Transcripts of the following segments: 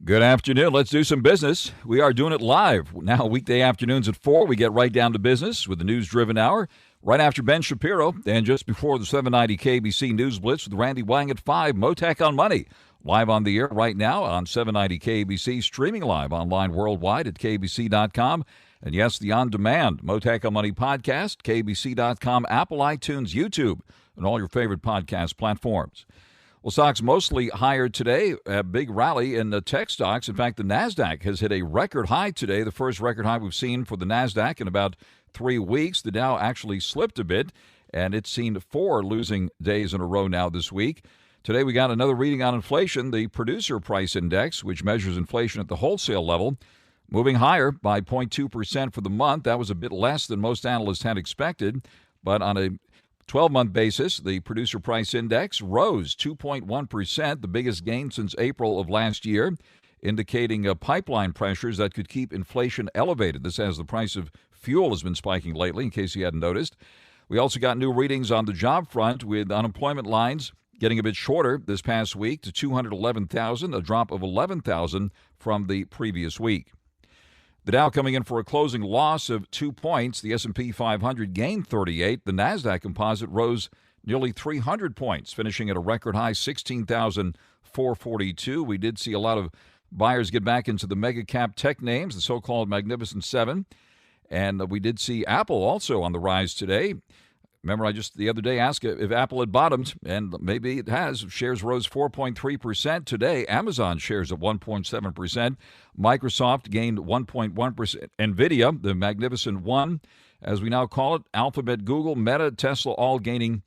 Good afternoon. Let's do some business. We are doing it live. Now, weekday afternoons at 4, we get right down to business with the news-driven hour. Right after Ben Shapiro, and just before the 790 KBC News Blitz with Randy Wang at 5, Mottek On Money. Live on the air right now on 790 KBC, streaming live online worldwide at kbc.com. And yes, the on-demand Mottek On Money podcast, kbc.com, Apple, iTunes, YouTube, and all your favorite podcast platforms. Well, stocks mostly higher today. A big rally in the tech stocks. In fact, the NASDAQ has hit a record high today, the first record high we've seen for the NASDAQ in about 3 weeks. The Dow actually slipped a bit, and it's seen 4 losing days in a row now this week. Today we got another reading on inflation. The Producer Price Index, which measures inflation at the wholesale level, moving higher by 0.2% for the month. That was a bit less than most analysts had expected, but on a 12-month basis, the Producer Price Index rose 2.1%, the biggest gain since April of last year, indicating pipeline pressures that could keep inflation elevated. This as the price of fuel has been spiking lately, in case you hadn't noticed. We also got new readings on the job front, with unemployment lines getting a bit shorter this past week to 211,000, a drop of 11,000 from the previous week. The Dow coming in for a closing loss of 2 points. The S&P 500 gained 38. The NASDAQ composite rose nearly 300 points, finishing at a record high 16,442. We did see a lot of buyers get back into the mega cap tech names, the so-called Magnificent Seven. And we did see Apple also on the rise today. Remember, I just the other day asked if Apple had bottomed, and maybe it has. Shares rose 4.3% today. Amazon shares at 1.7%. Microsoft gained 1.1%. NVIDIA, the Magnificent One, as we now call it, Alphabet, Google, Meta, Tesla, all gaining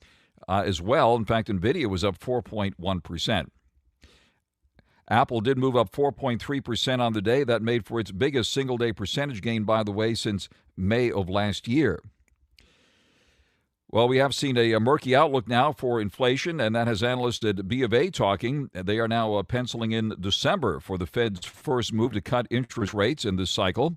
as well. In fact, NVIDIA was up 4.1%. Apple did move up 4.3% on the day. That made for its biggest single-day percentage gain, by the way, since May of last year. Well, we have seen a murky outlook now for inflation, and that has analysts at B of A talking. They are now penciling in December for the Fed's first move to cut interest rates in this cycle.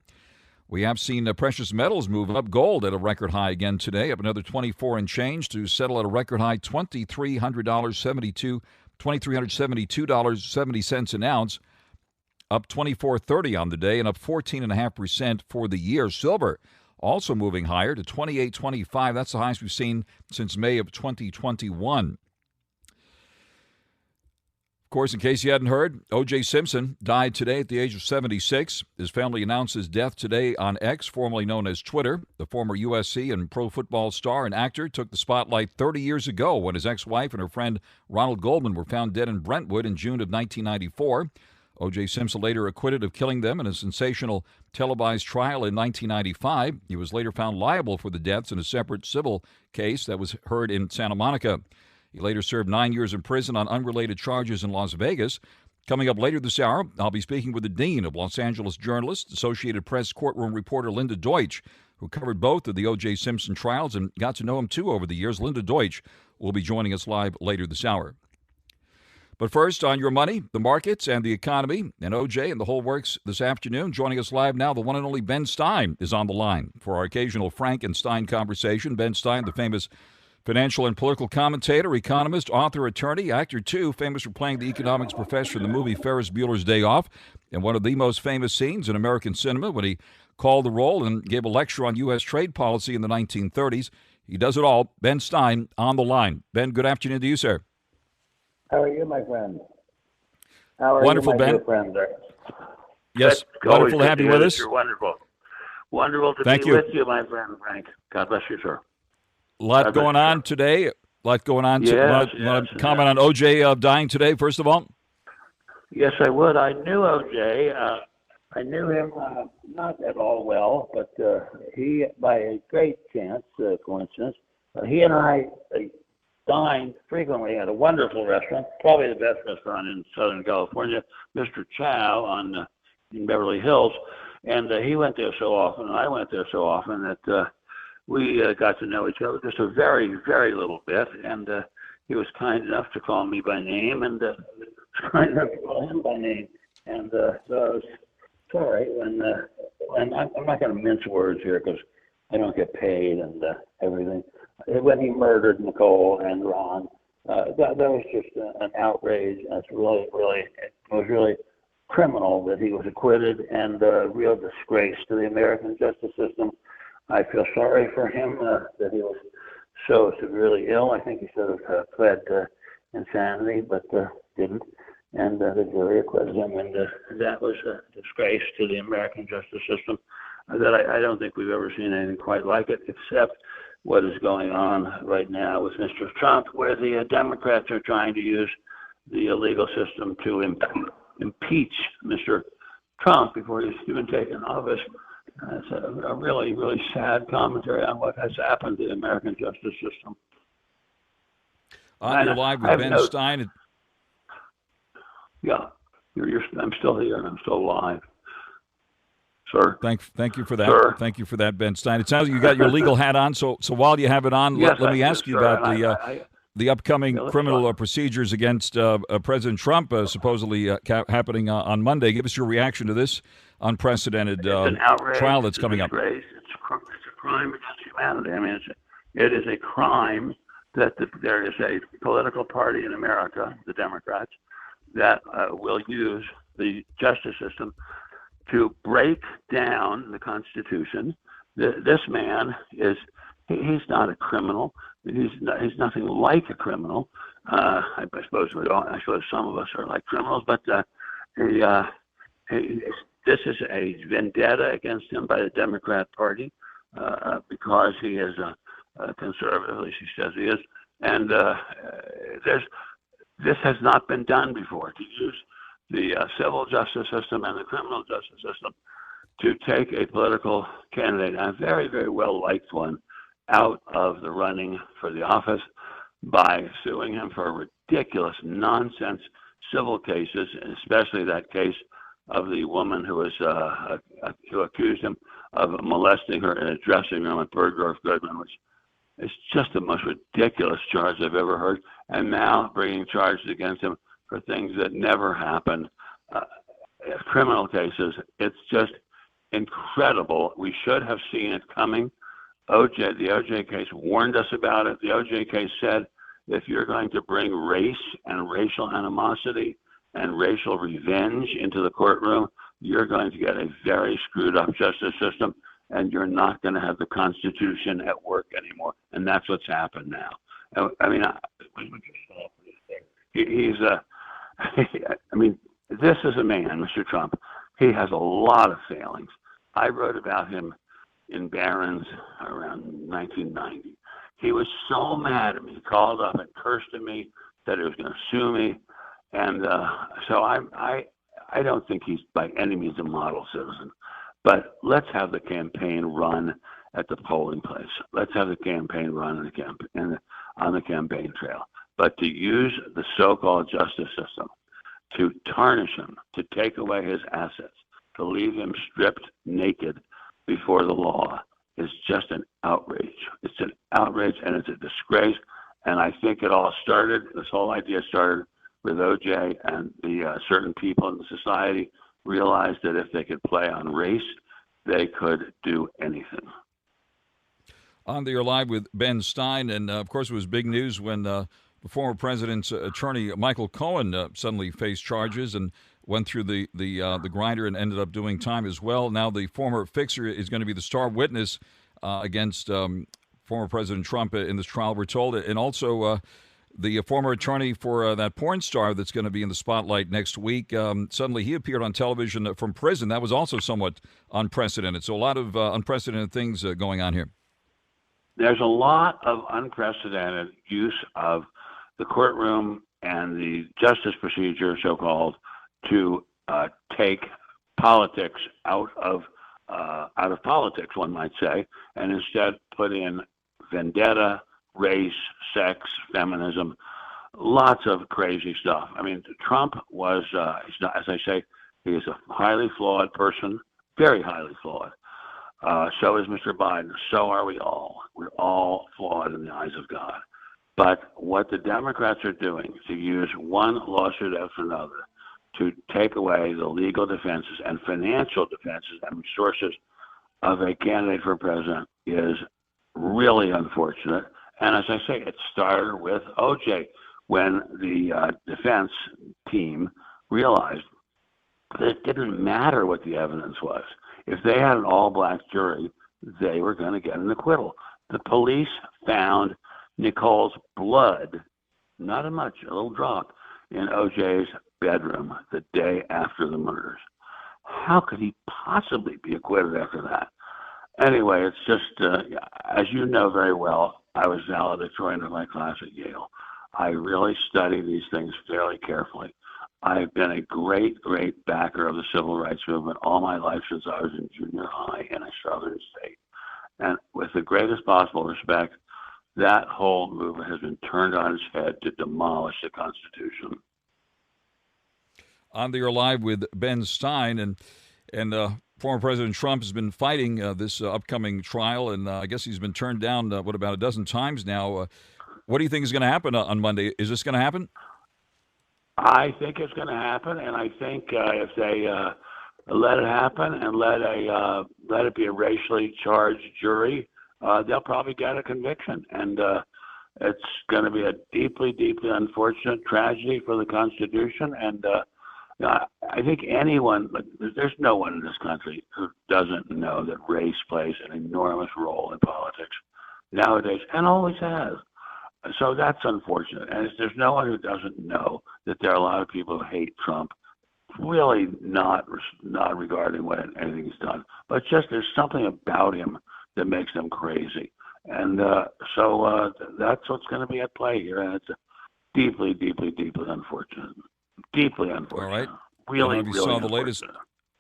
We have seen precious metals move up. Gold at a record high again today, up another 24 and change to settle at a record high $2,372.70 an ounce, up 24.30 on the day, and up 14.5% for the year. Silver also moving higher to $28.25. That's the highest we've seen since May of 2021. Of course, in case you hadn't heard, O.J. Simpson died today at the age of 76. His family announced his death today on X, formerly known as Twitter. The former USC and pro football star and actor took the spotlight 30 years ago when his ex-wife and her friend Ronald Goldman were found dead in Brentwood in June of 1994. O.J. Simpson later acquitted of killing them in a sensational televised trial in 1995. He was later found liable for the deaths in a separate civil case that was heard in Santa Monica. He later served 9 years in prison on unrelated charges in Las Vegas. Coming up later this hour, I'll be speaking with the Dean of Los Angeles Journalists, Associated Press courtroom reporter Linda Deutsch, who covered both of the O.J. Simpson trials and got to know him, too, over the years. Linda Deutsch will be joining us live later this hour. But first, on your money, the markets, and the economy, and O.J. and the whole works this afternoon. Joining us live now, the one and only Ben Stein is on the line for our occasional Frank and Stein conversation. Ben Stein, the famous financial and political commentator, economist, author, attorney, actor, too, famous for playing the economics professor in the movie Ferris Bueller's Day Off, and one of the most famous scenes in American cinema when he called the role and gave a lecture on U.S. trade policy in the 1930s. He does it all. Ben Stein on the line. Ben, good afternoon to you, sir. How are you, my friend? How are wonderful, you, my Ben. dear friend? Yes, wonderful to have you with us. You're wonderful. Wonderful to Thank be you. with you, my friend Frank. God bless you, sir. A lot going on today. A lot going on. Yes, want to comment on O.J. Dying today, first of all? Yes, I would. I knew O.J. I knew him not at all well, but he, by a great chance, coincidence, he and I dined frequently at a wonderful restaurant, probably the best restaurant in Southern California, Mr. Chow in Beverly Hills. And he went there so often, and I went there so often that we got to know each other just a very, very little bit. And he was kind enough to call me by name, and kind enough to call him by name. And so I was sorry when I'm not going to mince words here because I don't get paid and everything. When he murdered Nicole and Ron, that was just an outrage. That's really, it was really criminal that he was acquitted and a real disgrace to the American justice system. I feel sorry for him that he was so severely ill. I think he should have pled insanity, but didn't. And the jury acquitted him, and that was a disgrace to the American justice system that I don't think we've ever seen anything quite like it, except what is going on right now with Mr. Trump, where the Democrats are trying to use the legal system to impeach Mr. Trump before he's even taken office. It's a really, really sad commentary on what has happened to the American justice system. You're live with Ben Stein. Yeah, I'm still here and I'm still live. Sir. Thank you for that. Sir. Thank you for that, Ben Stein. It sounds like you got your legal hat on. So while you have it on, yes, let me ask you about the upcoming criminal procedures against President Trump, supposedly happening on Monday. Give us your reaction to this unprecedented trial that's coming up. It's a crime against humanity. I mean, it is a crime that there is a political party in America, the Democrats, that will use the justice system to break down the Constitution. This man he's not a criminal. He's nothing like a criminal. I suppose some of us are like criminals, but this is a vendetta against him by the Democrat Party because he is a conservative, at least he says he is. And this has not been done before, to use the civil justice system and the criminal justice system to take a political candidate, a very, very well-liked one, out of the running for the office by suing him for ridiculous nonsense civil cases, especially that case of the woman who accused him of molesting her in a dressing room at Bergdorf Goodman, which is just the most ridiculous charge I've ever heard. And now bringing charges against him for things that never happened, criminal cases. It's just incredible. We should have seen it coming. The OJ case warned us about it. The OJ case said, if you're going to bring race and racial animosity and racial revenge into the courtroom, you're going to get a very screwed up justice system, and you're not going to have the Constitution at work anymore. And that's what's happened now. I mean, this is a man, Mr. Trump. He has a lot of failings. I wrote about him in Barron's around 1990. He was so mad at me. He called up and cursed at me, said he was going to sue me. And so I don't think he's by any means a model citizen. But let's have the campaign run at the polling place. Let's have the campaign run on the campaign trail. But to use the so-called justice system to tarnish him, to take away his assets, to leave him stripped naked before the law is just an outrage. It's an outrage and it's a disgrace. And I think this whole idea started with OJ, and the certain people in the society realized that if they could play on race, they could do anything. On there live with Ben Stein, and of course it was big news when the former president's attorney Michael Cohen suddenly faced charges and went through the grinder and ended up doing time as well. Now the former fixer is going to be the star witness against former President Trump in this trial, we're told, and also the former attorney for that porn star that's going to be in the spotlight next week. Suddenly he appeared on television from prison. That was also somewhat unprecedented. So a lot of unprecedented things going on here. There's a lot of unprecedented use of the courtroom and the justice procedure, so-called, to take politics out of politics, one might say, and instead put in vendetta, race, sex, feminism, lots of crazy stuff. I mean, Trump was, as I say, he is a highly flawed person, very highly flawed. So is Mr. Biden. So are we all. We're all flawed in the eyes of God. But what the Democrats are doing to use one lawsuit after another to take away the legal defenses and financial defenses and resources of a candidate for president is really unfortunate. And as I say, it started with OJ when the defense team realized It didn't matter what the evidence was. If they had an all-black jury, they were going to get an acquittal. The police found Nicole's blood, not much, a little drop, in OJ's bedroom the day after the murders. How could he possibly be acquitted after that? Anyway, it's just, as you know very well, I was valedictorian of my class at Yale. I really study these things fairly carefully. I've been a great, great backer of the civil rights movement all my life since I was in junior high in a southern state. And with the greatest possible respect, that whole movement has been turned on its head to demolish the Constitution. On the Air Live with Ben Stein, and former President Trump has been fighting this upcoming trial, and I guess he's been turned down, about a dozen times now. What do you think is going to happen on Monday? Is this going to happen? I think it's going to happen, and I think if they let it happen and let it be a racially charged jury, they'll probably get a conviction. And it's going to be a deeply, deeply unfortunate tragedy for the Constitution. And I think there's no one in this country who doesn't know that race plays an enormous role in politics nowadays, and always has. So that's unfortunate. And there's no one who doesn't know that there are a lot of people who hate Trump, really not regarding what anything he's done, but just there's something about him that makes them crazy. And so that's what's going to be at play here. And it's deeply, deeply, deeply unfortunate. Deeply unfortunate. All right. Really, you really saw the latest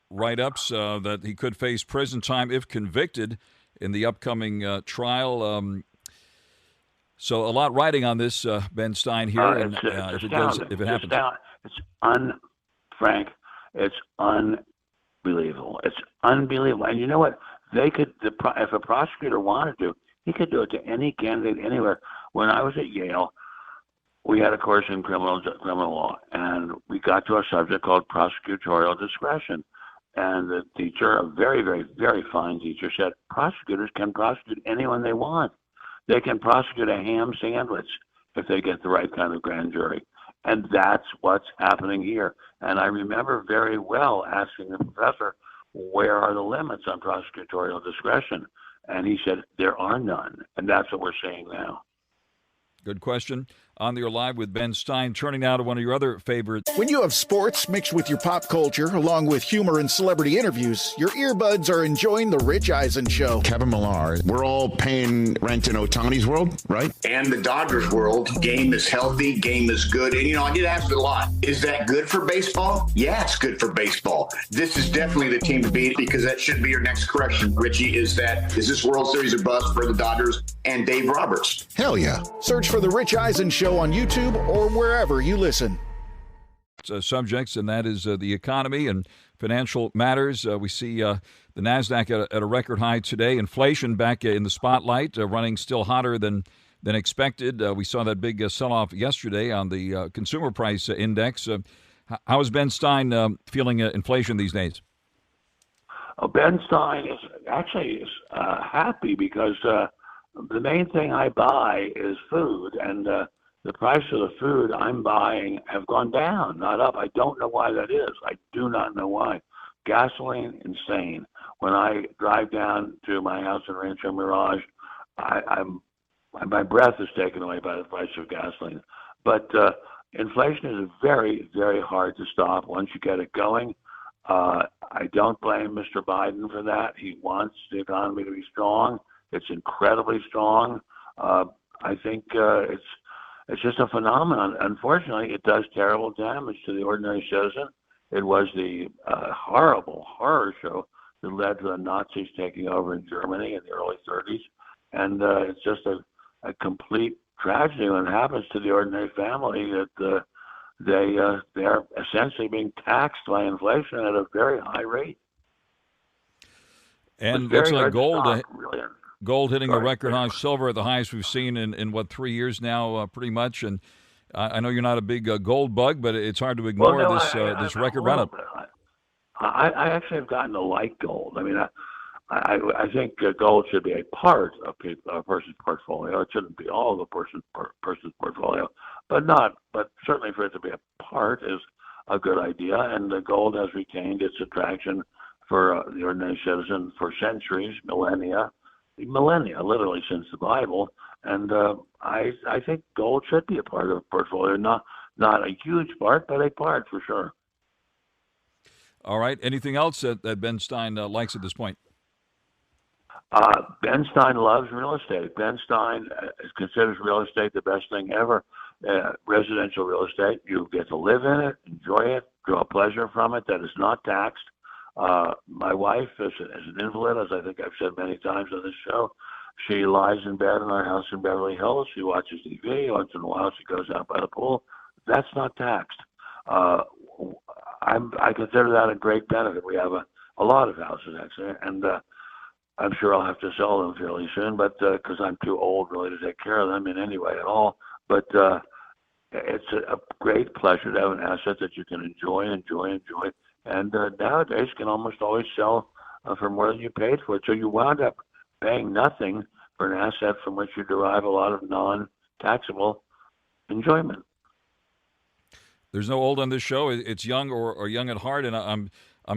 write-ups that he could face prison time if convicted in the upcoming trial. So a lot riding on this, Ben Stein here, and if it happens, Frank, it's unbelievable. It's unbelievable. And you know what? If a prosecutor wanted to, he could do it to any candidate anywhere. When I was at Yale, we had a course in criminal law, and we got to a subject called prosecutorial discretion. And the teacher, a very, very, very fine teacher, said prosecutors can prosecute anyone they want. They can prosecute a ham sandwich if they get the right kind of grand jury. And that's what's happening here. And I remember very well asking the professor, where are the limits on prosecutorial discretion? And he said, there are none. And that's what we're seeing now. Good question. On the Air Live with Ben Stein, turning now to one of your other favorites. When you have sports mixed with your pop culture, along with humor and celebrity interviews, your earbuds are enjoying The Rich Eisen Show. Kevin Millar, we're all paying rent in Ohtani's world, right? And the Dodgers world. Game is healthy, game is good. And, I get asked a lot, is that good for baseball? Yeah, it's good for baseball. This is definitely the team to beat, because that should be your next correction, Richie, is this World Series a bust for the Dodgers and Dave Roberts? Hell yeah. Search for The Rich Eisen Show on YouTube or wherever you listen. Subjects, and that is the economy and financial matters. We see the NASDAQ at a record high today. Inflation back in the spotlight, running still hotter than expected. We saw that big sell-off yesterday on the consumer price index. How is Ben Stein feeling inflation these days? Ben Stein is actually happy because the main thing I buy is food, and the price of the food I'm buying have gone down, not up. I don't know why that is. I do not know why. Gasoline, insane. When I drive down to my house in Rancho Mirage, my breath is taken away by the price of gasoline. But inflation is very, very hard to stop once you get it going. I don't blame Mr. Biden for that. He wants the economy to be strong. It's incredibly strong. I think it's just a phenomenon. Unfortunately, it does terrible damage to the ordinary citizen. It was the horrible horror show that led to the Nazis taking over in Germany in the early 30s. And it's just a complete tragedy when it happens to the ordinary family that they're essentially being taxed by inflation at a very high rate. And looks like gold hitting Sorry. a record high, silver at the highest we've seen in 3 years now, pretty much. And I know you're not a big gold bug, but it's hard to ignore this record run-up. I actually have gotten to like gold. I mean, I think gold should be a part of a person's portfolio. It shouldn't be all of a person's portfolio, but certainly for it to be a part is a good idea, and the gold has retained its attraction for the ordinary citizen for centuries, millennia, literally since the Bible. And I think gold should be a part of a portfolio, not a huge part, but a part for sure. All right. Anything else that Ben Stein likes at this point? Ben Stein loves real estate. Ben Stein considers real estate the best thing ever. Residential real estate, you get to live in it, enjoy it, draw pleasure from it that is not taxed. My wife is an invalid, as I think I've said many times on this show. She lies in bed in our house in Beverly Hills. She watches TV. Once in a while, she goes out by the pool. That's not taxed. I consider that a great benefit. We have a lot of houses, actually, and I'm sure I'll have to sell them fairly soon, but because I'm too old really to take care of them in any way at all. But it's a great pleasure to have an asset that you can enjoy, and nowadays can almost always sell for more than you paid for it. So you wound up paying nothing for an asset from which you derive a lot of non-taxable enjoyment. There's no old on this show. It's young or young at heart, and I'm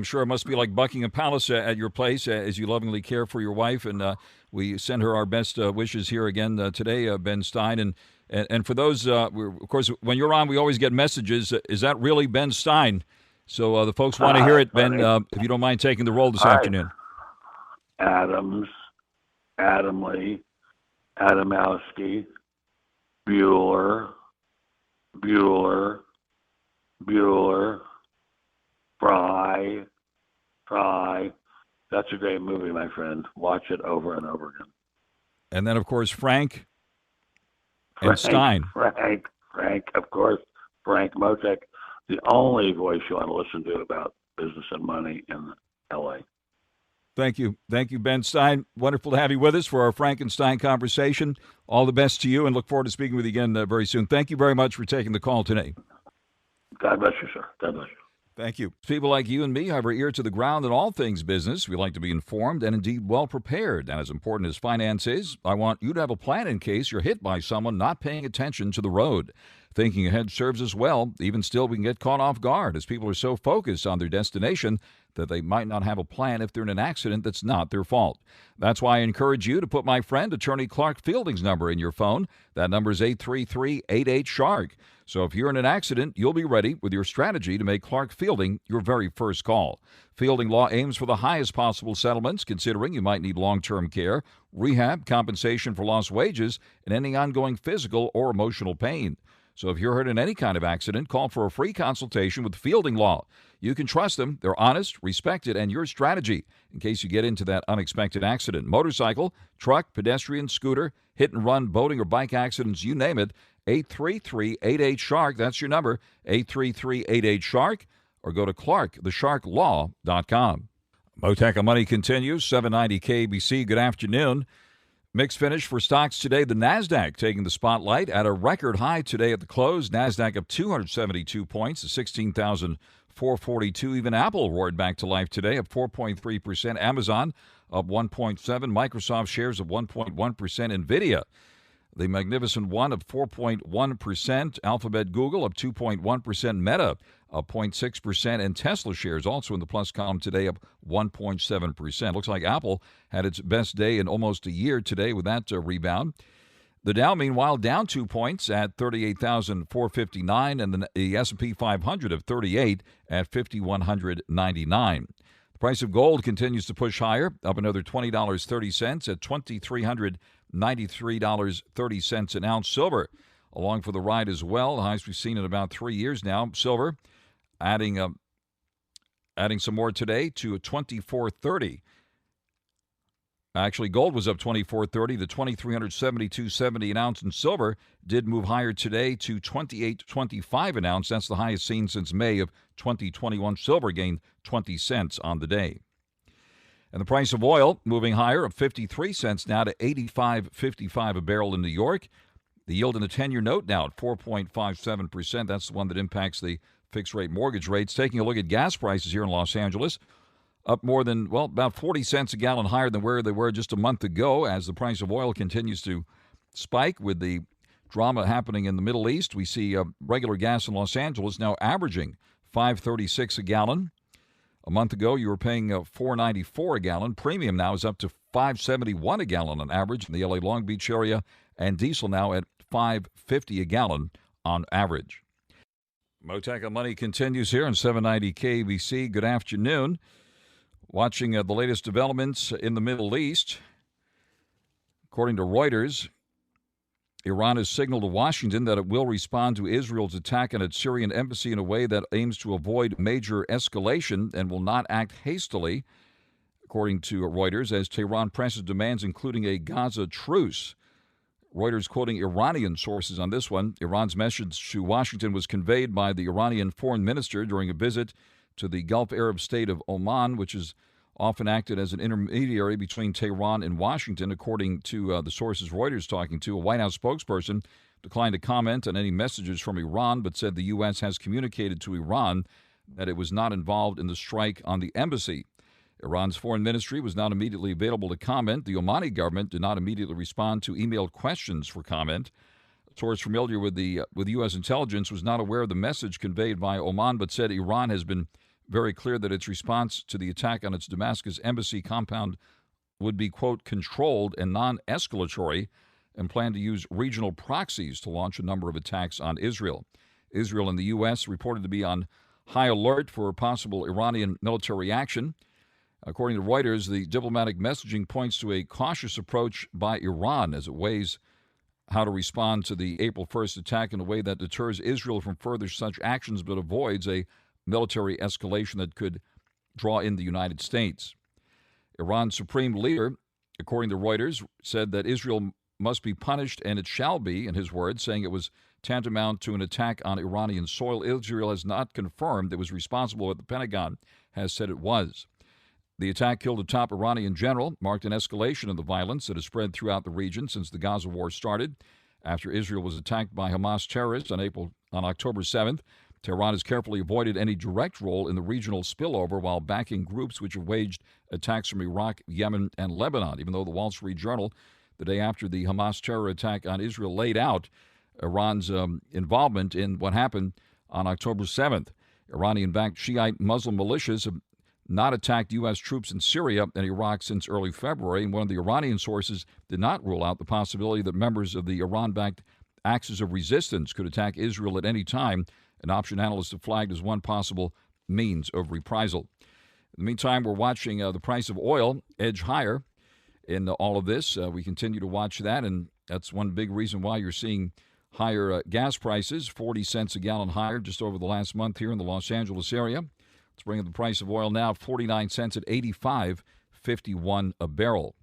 sure it must be like Buckingham Palace at your place as you lovingly care for your wife. And we send her our best wishes here again today, Ben Stein. And for those, of course, when you're on, we always get messages. Is that really Ben Stein? So the folks want to hear it, Ben, if you don't mind taking the role this afternoon. Adams, Adamley, Adamowski, Bueller, Fry. That's a great movie, my friend. Watch it over and over again. And then, of course, Frank and Stein. Frank, of course. Frank Mottek, the only voice you want to listen to about business and money in L.A. Thank you. Thank you, Ben Stein. Wonderful to have you with us for our Frankenstein conversation. All the best to you, and look forward to speaking with you again very soon. Thank you very much for taking the call today. God bless you, sir. God bless you. Thank you. People like you and me have our ear to the ground in all things business. We like to be informed and indeed well prepared. And as important as finance is, I want you to have a plan in case you're hit by someone not paying attention to the road. Thinking ahead serves us well. Even still, we can get caught off guard as people are so focused on their destination that they might not have a plan if they're in an accident that's not their fault. That's why I encourage you to put my friend Attorney Clark Fielding's number in your phone. That number is 833-88-SHARK. So if you're in an accident, you'll be ready with your strategy to make Clark Fielding your very first call. Fielding Law aims for the highest possible settlements, considering you might need long-term care, rehab, compensation for lost wages, and any ongoing physical or emotional pain. So if you're hurt in any kind of accident, call for a free consultation with Fielding Law. You can trust them. They're honest, respected, and your strategy in case you get into that unexpected accident. Motorcycle, truck, pedestrian, scooter, hit and run, boating, or bike accidents, you name it. 833-88-SHARK. That's your number, 833-88-SHARK. Or go to ClarkTheSharkLaw.com. Mottek On Money continues, 790 KBC. Good afternoon. Mixed finish for stocks today. The NASDAQ taking the spotlight at a record high today at the close. NASDAQ up 272 points to 16,442. Even Apple roared back to life today, up 4.3%. Amazon up 1.7%. Microsoft shares of 1.1%. NVIDIA, the magnificent one, of 4.1%. Alphabet, Google up 2.1%. Meta up 0.6%. And Tesla shares also in the plus column today up 1.7%. Looks like Apple had its best day in almost a year today with that rebound. The Dow, meanwhile, down 2 points at 38,459, and the S&P 500 of 38 at 5,199. The price of gold continues to push higher, up another $20.30 at $2,393.30 an ounce. Silver along for the ride as well, the highest we've seen in about 3 years now. Silver adding some more today to $24.30. Actually, gold was up $24.30 to $2,372.70 an ounce, and silver did move higher today to $28.25 an ounce. That's the highest seen since May of 2021. Silver gained 20 cents on the day. And the price of oil moving higher, up 53 cents now to $85.55 a barrel in New York. The yield in the 10-year note now at 4.57%. That's the one that impacts the fixed-rate mortgage rates. Taking a look at gas prices here in Los Angeles, up more than, about 40 cents a gallon higher than where they were just a month ago as the price of oil continues to spike with the drama happening in the Middle East. We see regular gas in Los Angeles now averaging $5.36 a gallon. A month ago, you were paying $4.94 a gallon. Premium now is up to $5.71 a gallon on average in the LA Long Beach area, and diesel now at $5.50 a gallon on average. Mottek On Money continues here on 790 KBC. Good afternoon. Watching the latest developments in the Middle East. According to Reuters, Iran has signaled to Washington that it will respond to Israel's attack on its Syrian embassy in a way that aims to avoid major escalation and will not act hastily, according to Reuters, as Tehran presses demands including a Gaza truce. Reuters quoting Iranian sources on this one. Iran's message to Washington was conveyed by the Iranian foreign minister during a visit to the Gulf Arab state of Oman, which has often acted as an intermediary between Tehran and Washington, according to the sources Reuters talking to. A White House spokesperson declined to comment on any messages from Iran, but said the U.S. has communicated to Iran that it was not involved in the strike on the embassy. Iran's foreign ministry was not immediately available to comment. The Omani government did not immediately respond to emailed questions for comment. A source familiar with U.S. intelligence was not aware of the message conveyed by Oman, but said Iran has been very clear that its response to the attack on its Damascus embassy compound would be, quote, controlled and non-escalatory, and plan to use regional proxies to launch a number of attacks on Israel. Israel and the U.S. reported to be on high alert for possible Iranian military action. According to Reuters, the diplomatic messaging points to a cautious approach by Iran as it weighs how to respond to the April 1st attack in a way that deters Israel from further such actions but avoids a military escalation that could draw in the United States. Iran's supreme leader, according to Reuters, said that Israel must be punished, and it shall be, in his words, saying it was tantamount to an attack on Iranian soil. Israel has not confirmed it was responsible, but the Pentagon has said it was. The attack killed a top Iranian general, marked an escalation of the violence that has spread throughout the region since the Gaza war started. After Israel was attacked by Hamas terrorists on October 7th, Tehran has carefully avoided any direct role in the regional spillover while backing groups which have waged attacks from Iraq, Yemen, and Lebanon, even though the Wall Street Journal, the day after the Hamas terror attack on Israel, laid out Iran's involvement in what happened on October 7th. Iranian-backed Shiite Muslim militias have not attacked U.S. troops in Syria and Iraq since early February, and one of the Iranian sources did not rule out the possibility that members of the Iran-backed Axis of Resistance could attack Israel at any time, an option analysts have flagged as one possible means of reprisal. In the meantime, we're watching the price of oil edge higher in all of this. We continue to watch that, and that's one big reason why you're seeing higher gas prices, 40 cents a gallon higher just over the last month here in the Los Angeles area. Let's bring the price of oil now, 49 cents at $85.51 a barrel.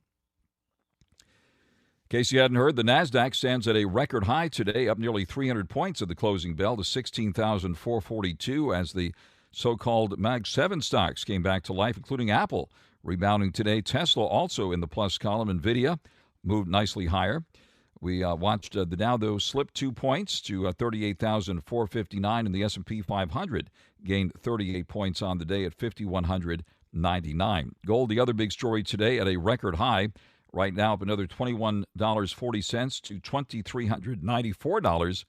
In case you hadn't heard, the NASDAQ stands at a record high today, up nearly 300 points at the closing bell to 16,442 as the so-called Mag 7 stocks came back to life, including Apple rebounding today. Tesla also in the plus column. NVIDIA moved nicely higher. We watched the Dow, though, slip 2 points to 38,459, and the S&P 500 gained 38 points on the day at 5,199. Gold, the other big story today, at a record high. Right now, up another $21.40 to $2,394.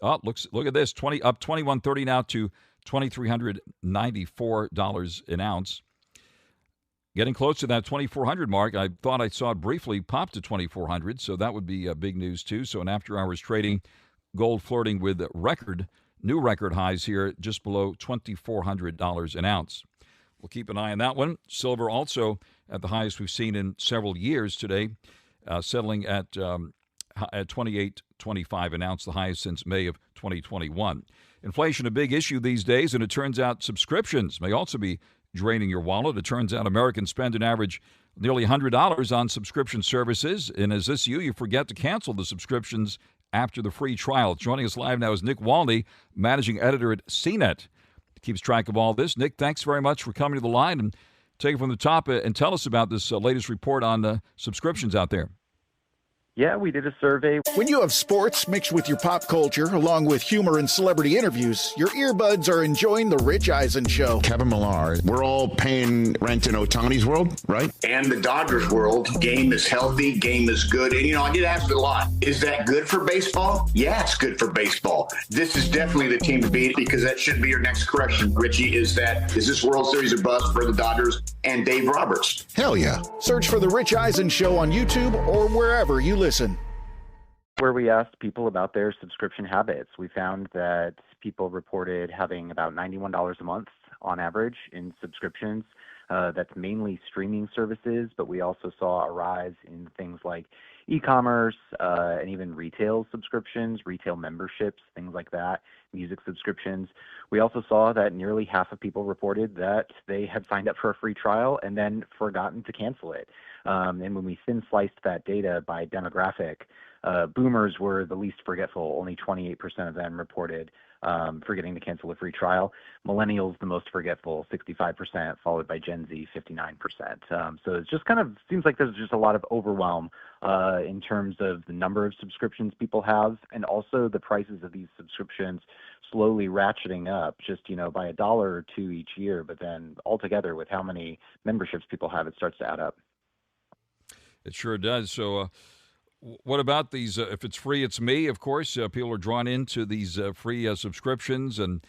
Oh, look at this, up $21.30 now to $2,394 an ounce. Getting close to that 2,400 mark. I thought I saw it briefly pop to 2,400, so that would be big news too. So in after-hours trading, gold flirting with new record highs here, just below $2,400 an ounce. We'll keep an eye on that one. Silver also at the highest we've seen in several years today, settling at $28.25 an ounce, the highest since May of 2021. Inflation, a big issue these days, and it turns out subscriptions may also be draining your wallet. It turns out Americans spend an average nearly $100 on subscription services, and is this you forget to cancel the subscriptions after the free trial. Joining us live now is Nick Wolnny, managing editor at CNET. Keeps track of all this. Nick, thanks very much for coming to the line, and take it from the top and tell us about this latest report on subscriptions out there. Yeah, we did a survey. When you have sports mixed with your pop culture, along with humor and celebrity interviews, your earbuds are enjoying The Rich Eisen Show. Kevin Millar, we're all paying rent in Ohtani's world, right? And the Dodgers world, game is healthy, game is good. And, I get asked a lot, is that good for baseball? Yeah, it's good for baseball. This is definitely the team to beat, because that should be your next correction, Richie, is this World Series a bust for the Dodgers and Dave Roberts? Hell yeah. Search for The Rich Eisen Show on YouTube or wherever you listen. Where we asked people about their subscription habits. We found that people reported having about $91 a month on average in subscriptions. That's mainly streaming services, but we also saw a rise in things like e-commerce and even retail subscriptions, retail memberships, things like that, music subscriptions. We also saw that nearly half of people reported that they had signed up for a free trial and then forgotten to cancel it. And when we thin sliced that data by demographic, boomers were the least forgetful. Only 28% of them reported forgetting to cancel a free trial. Millennials, the most forgetful, 65%, followed by Gen Z, 59%. So it just kind of seems like there's just a lot of overwhelm in terms of the number of subscriptions people have, and also the prices of these subscriptions slowly ratcheting up just, by $1 or $2 each year. But then altogether with how many memberships people have, it starts to add up. It sure does. So what about these? If it's free, it's me, of course. People are drawn into these free subscriptions, and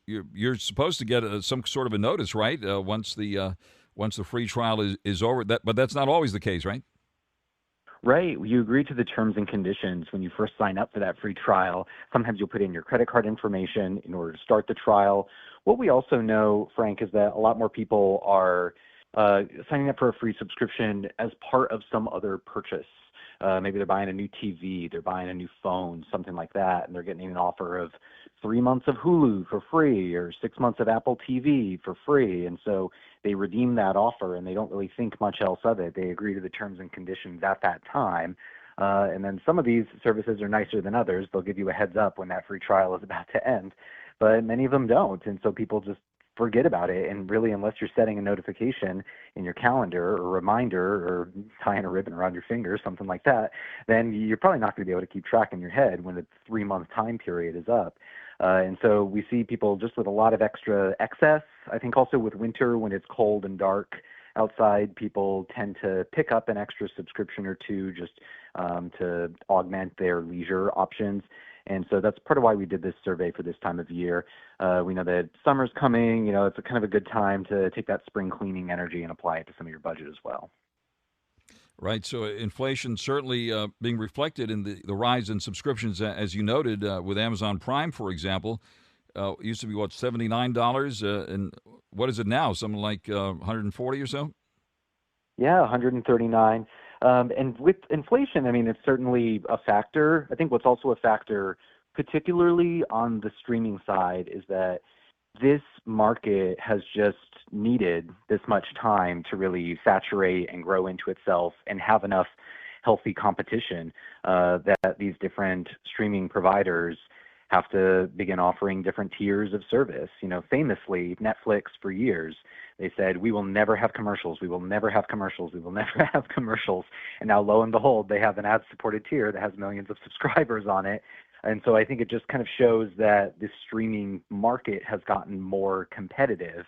you're supposed to get some sort of a notice, right? Once the free trial is over. But that's not always the case, right? Right. You agree to the terms and conditions when you first sign up for that free trial. Sometimes you'll put in your credit card information in order to start the trial. What we also know, Frank, is that a lot more people are signing up for a free subscription as part of some other purchase. Maybe they're buying a new TV, they're buying a new phone, something like that, and they're getting an offer of 3 months of Hulu for free or 6 months of Apple TV for free. And so they redeem that offer and they don't really think much else of it. They agree to the terms and conditions at that time. And then some of these services are nicer than others. They'll give you a heads up when that free trial is about to end, but many of them don't. And so people just forget about it. And really, unless you're setting a notification in your calendar or reminder or tying a ribbon around your finger, something like that, then you're probably not going to be able to keep track in your head when the 3-month time period is up. And so we see people just with a lot of extra excess. I think also with winter, when it's cold and dark outside, people tend to pick up an extra subscription or two just to augment their leisure options. And so that's part of why we did this survey for this time of year. We know that summer's coming. It's a kind of a good time to take that spring cleaning energy and apply it to some of your budget as well. Right. So inflation certainly being reflected in the rise in subscriptions, as you noted, with Amazon Prime, for example. It used to be, $79? And what is it now? Something like 140 or so? Yeah, 139. And with inflation, it's certainly a factor. I think what's also a factor, particularly on the streaming side, is that this market has just needed this much time to really saturate and grow into itself and have enough healthy competition that these different streaming providers have to begin offering different tiers of service. Famously, Netflix for years, they said, we will never have commercials. We will never have commercials. We will never have commercials. And now, lo and behold, they have an ad-supported tier that has millions of subscribers on it. And so I think it just kind of shows that this streaming market has gotten more competitive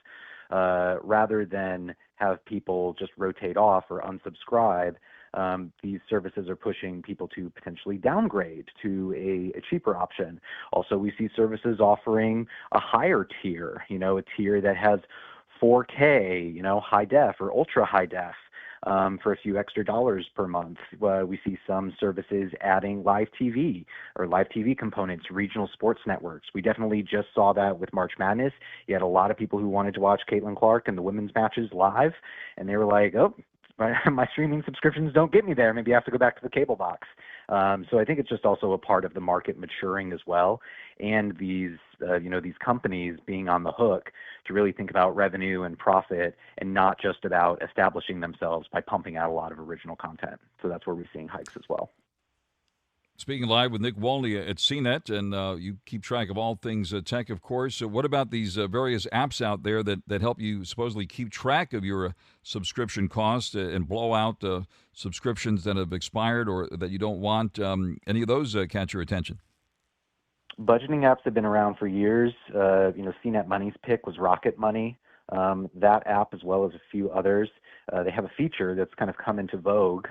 rather than have people just rotate off or unsubscribe. These services are pushing people to potentially downgrade to a cheaper option. Also, we see services offering a higher tier, a tier that has 4K, high def or ultra high def for a few extra dollars per month. We see some services adding live TV or live TV components, regional sports networks. We definitely just saw that with March Madness. You had a lot of people who wanted to watch Caitlin Clark and the women's matches live, and they were like, oh, my streaming subscriptions don't get me there. Maybe I have to go back to the cable box. So I think it's just also a part of the market maturing as well, and these companies being on the hook to really think about revenue and profit, and not just about establishing themselves by pumping out a lot of original content. So that's where we're seeing hikes as well. Speaking live with Nick Wolney at CNET, and you keep track of all things tech, of course. So what about these various apps out there that help you supposedly keep track of your subscription costs and blow out subscriptions that have expired or that you don't want? Any of those catch your attention? Budgeting apps have been around for years. CNET Money's pick was Rocket Money. That app, as well as a few others, they have a feature that's kind of come into vogue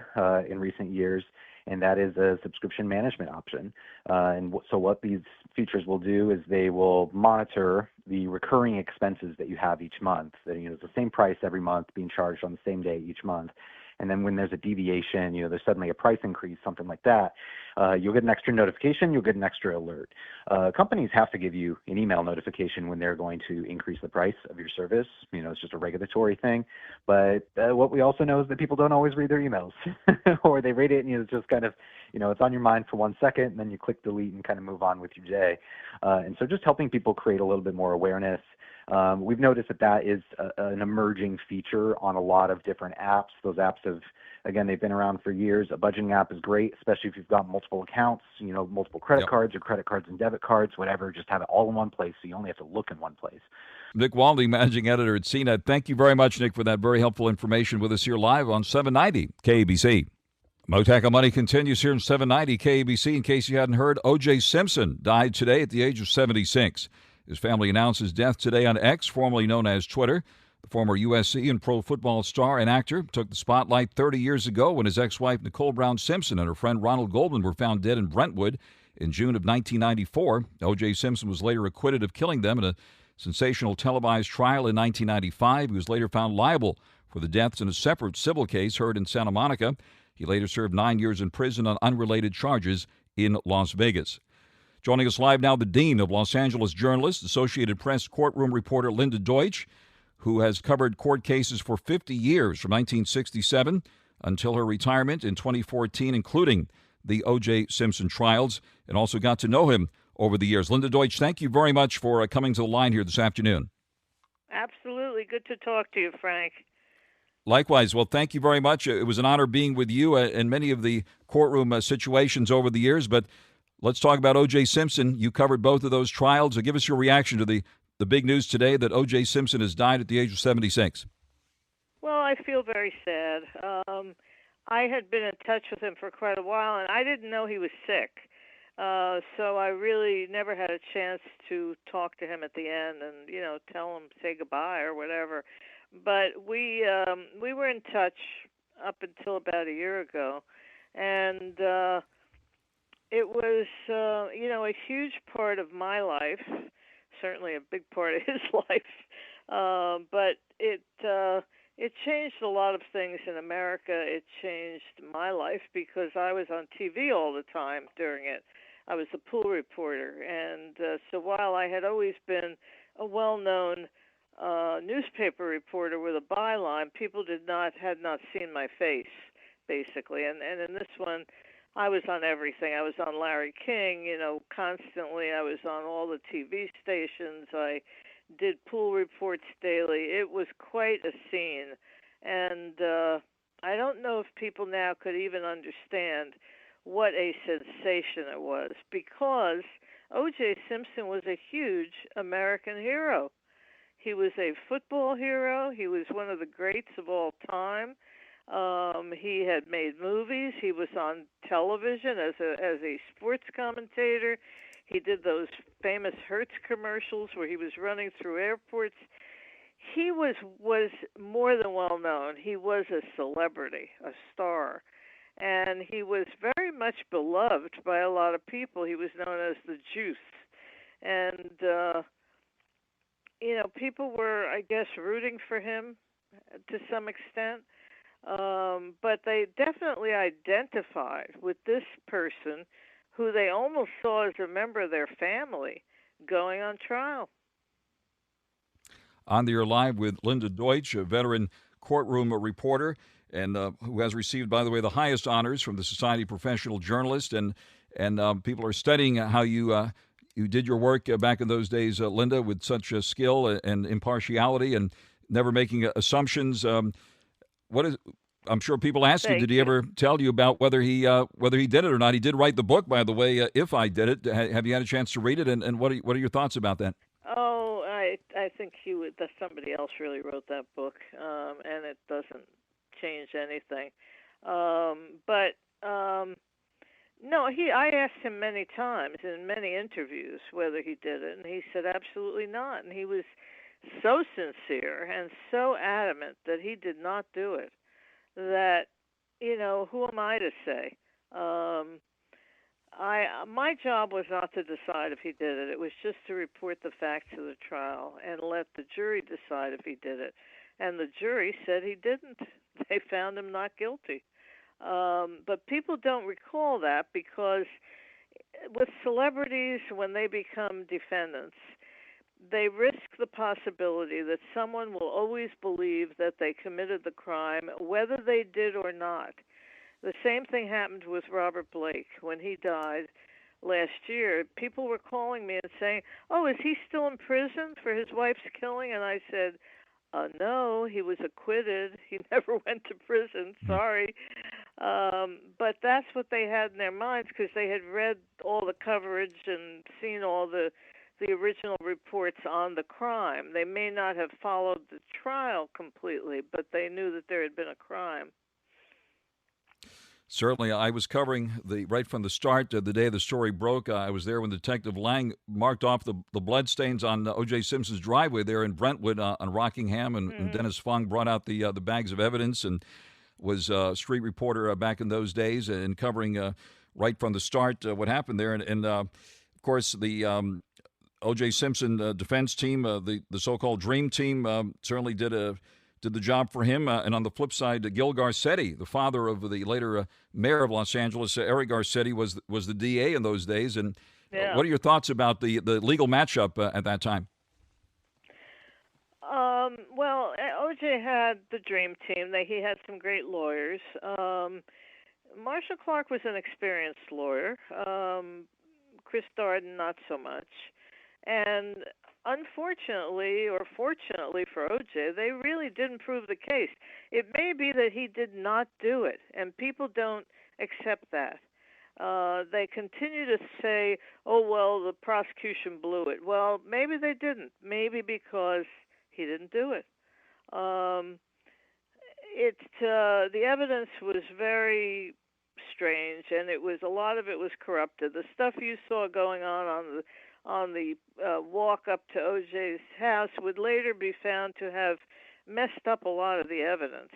in recent years, and that is a subscription management option. So what these features will do is they will monitor the recurring expenses that you have each month. That, it's the same price every month being charged on the same day each month. And then when there's a deviation, there's suddenly a price increase, something like that, you'll get an extra notification, you'll get an extra alert. Companies have to give you an email notification when they're going to increase the price of your service. It's just a regulatory thing. But what we also know is that people don't always read their emails, or they read it and it's just kind of, it's on your mind for 1 second, and then you click delete and kind of move on with your day. And so just helping people create a little bit more awareness. We've noticed that is an emerging feature on a lot of different apps. Those apps they've been around for years. A budgeting app is great, especially if you've got multiple accounts, multiple credit cards or credit cards and debit cards, whatever. Just have it all in one place, so you only have to look in one place. Nick Wolney, managing editor at CNET. Thank you very much, Nick, for that very helpful information with us here live on 790 KABC. Mottek On Money continues here in 790 KABC. In case you hadn't heard, O.J. Simpson died today at the age of 76. His family announced his death today on X, formerly known as Twitter. The former USC and pro football star and actor took the spotlight 30 years ago when his ex-wife Nicole Brown Simpson and her friend Ronald Goldman were found dead in Brentwood in June of 1994. O.J. Simpson was later acquitted of killing them in a sensational televised trial in 1995. He was later found liable for the deaths in a separate civil case heard in Santa Monica. He later served 9 years in prison on unrelated charges in Las Vegas. Joining us live now, the Dean of Los Angeles Journalists, Associated Press courtroom reporter Linda Deutsch, who has covered court cases for 50 years from 1967 until her retirement in 2014, including the O.J. Simpson trials, and also got to know him over the years. Linda Deutsch, thank you very much for coming to the line here this afternoon. Absolutely. Good to talk to you, Frank. Likewise. Well, thank you very much. It was an honor being with you in many of the courtroom situations over the years, but let's talk about O.J. Simpson. You covered both of those trials. So give us your reaction to the big news today that O.J. Simpson has died at the age of 76. Well, I feel very sad. I had been in touch with him for quite a while, and I didn't know he was sick. So I really never had a chance to talk to him at the end and, tell him, say goodbye or whatever. But we were in touch up until about a year ago, and it was, a huge part of my life, certainly a big part of his life, but it changed a lot of things in America. It changed my life because I was on TV all the time during it. I was a pool reporter, and so while I had always been a well-known newspaper reporter with a byline, people had not seen my face, basically. And in this one, I was on everything. I was on Larry King, constantly. I was on all the TV stations. I did pool reports daily. It was quite a scene. And I don't know if people now could even understand what a sensation it was, because O.J. Simpson was a huge American hero. He was a football hero. He was one of the greats of all time. He had made movies. He was on television as a sports commentator. He did those famous Hertz commercials where he was running through airports. He was more than well known. He was a celebrity, a star. And he was very much beloved by a lot of people. He was known as the Juice. And, people were, I guess, rooting for him to some extent. But they definitely identified with this person who they almost saw as a member of their family going on trial. On the air live with Linda Deutsch, a veteran courtroom reporter, and who has received, by the way, the highest honors from the Society of Professional Journalists. And people are studying how you did your work back in those days, Linda, with such skill and impartiality and never making assumptions. I'm sure people ask you, Thank did he you. ever tell you about whether he did it or not? He did write the book, by the way, If I Did It. Have you had a chance to read it? And what are your thoughts about that? Oh, I think that somebody else really wrote that book, and it doesn't change anything. But no, I asked him many times in many interviews whether he did it, and he said absolutely not. And he was so sincere and so adamant that he did not do it that, who am I to say? My job was not to decide if he did it. It was just to report the facts of the trial and let the jury decide if he did it. And the jury said he didn't. They found him not guilty. But people don't recall that because with celebrities, when they become defendants, they risk the possibility that someone will always believe that they committed the crime, whether they did or not. The same thing happened with Robert Blake when he died last year. People were calling me and saying, "Oh, is he still in prison for his wife's killing?" And I said, "No, he was acquitted. He never went to prison. Sorry." But that's what they had in their minds because they had read all the coverage and seen all the original reports on the crime. They may not have followed the trial completely, but they knew that there had been a crime. Certainly, I was covering right from the start, the day the story broke. I was there when Detective Lang marked off the bloodstains on O.J. Simpson's driveway there in Brentwood on Rockingham, and Dennis Fung brought out the bags of evidence and was a street reporter back in those days and covering right from the start what happened there. And of course, the O.J. Simpson defense team, the so-called Dream Team, certainly did the job for him. And on the flip side, Gil Garcetti, the father of the later mayor of Los Angeles, Eric Garcetti, was the DA in those days. And what are your thoughts about the legal matchup at that time? Well, O.J. had the Dream Team. He had some great lawyers. Marshall Clark was an experienced lawyer. Chris Darden, not so much. And unfortunately, or fortunately for O.J., they really didn't prove the case. It may be that he did not do it, and people don't accept that. They continue to say, "Oh, well, the prosecution blew it." Well, maybe they didn't. Maybe because he didn't do it. The evidence was very strange, and a lot of it was corrupted. The stuff you saw going on the walk up to O.J.'s house would later be found to have messed up a lot of the evidence.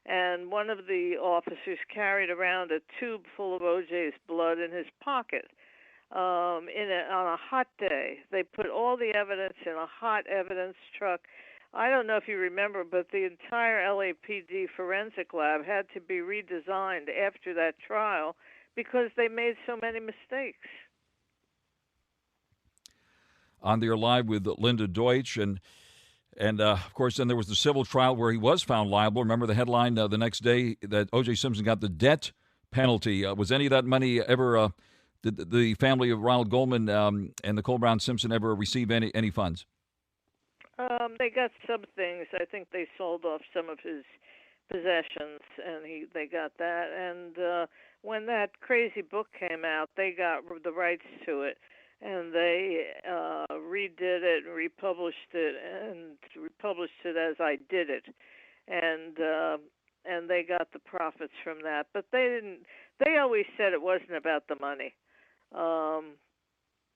And one of the officers carried around a tube full of O.J.'s blood in his pocket on a hot day. They put all the evidence in a hot evidence truck. I don't know if you remember, but the entire LAPD forensic lab had to be redesigned after that trial because they made so many mistakes. On there live with Linda Deutsch, and of course, then there was the civil trial where he was found liable. Remember the headline the next day that O.J. Simpson got the debt penalty. Was any of that money ever? Did the family of Ronald Goldman and Nicole Brown Simpson ever receive any funds? They got some things. I think they sold off some of his possessions, and they got that. And when that crazy book came out, they got the rights to it. And they redid it and republished it as I Did It, and they got the profits from that. But they didn't. They always said it wasn't about the money,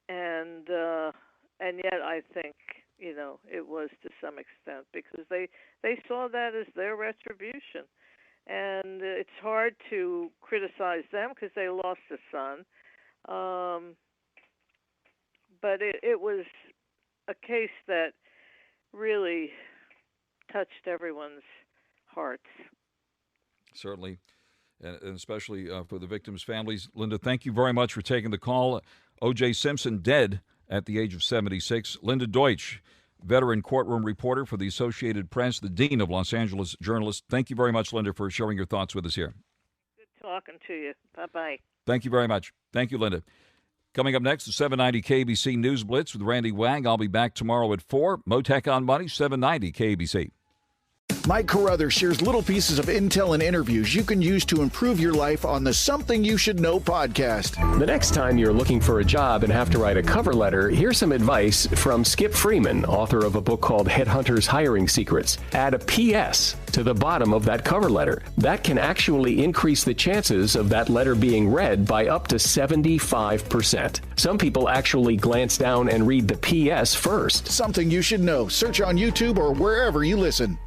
and yet I think it was to some extent because they saw that as their retribution, and it's hard to criticize them because they lost a son. But it was a case that really touched everyone's hearts. Certainly, and especially for the victims' families. Linda, thank you very much for taking the call. O.J. Simpson dead at the age of 76. Linda Deutsch, veteran courtroom reporter for the Associated Press, the Dean of Los Angeles Journalists. Thank you very much, Linda, for sharing your thoughts with us here. Good talking to you. Bye-bye. Thank you very much. Thank you, Linda. Coming up next, the 790 KBC News Blitz with Randy Wang. I'll be back tomorrow at 4. Mottek on Money, 790 KBC. Mike Carruthers shares little pieces of intel and interviews you can use to improve your life on the Something You Should Know podcast. The next time you're looking for a job and have to write a cover letter, here's some advice from Skip Freeman, author of a book called Headhunters Hiring Secrets. Add a PS to the bottom of that cover letter. That can actually increase the chances of that letter being read by up to 75%. Some people actually glance down and read the PS first. Something You Should Know. Search on YouTube or wherever you listen.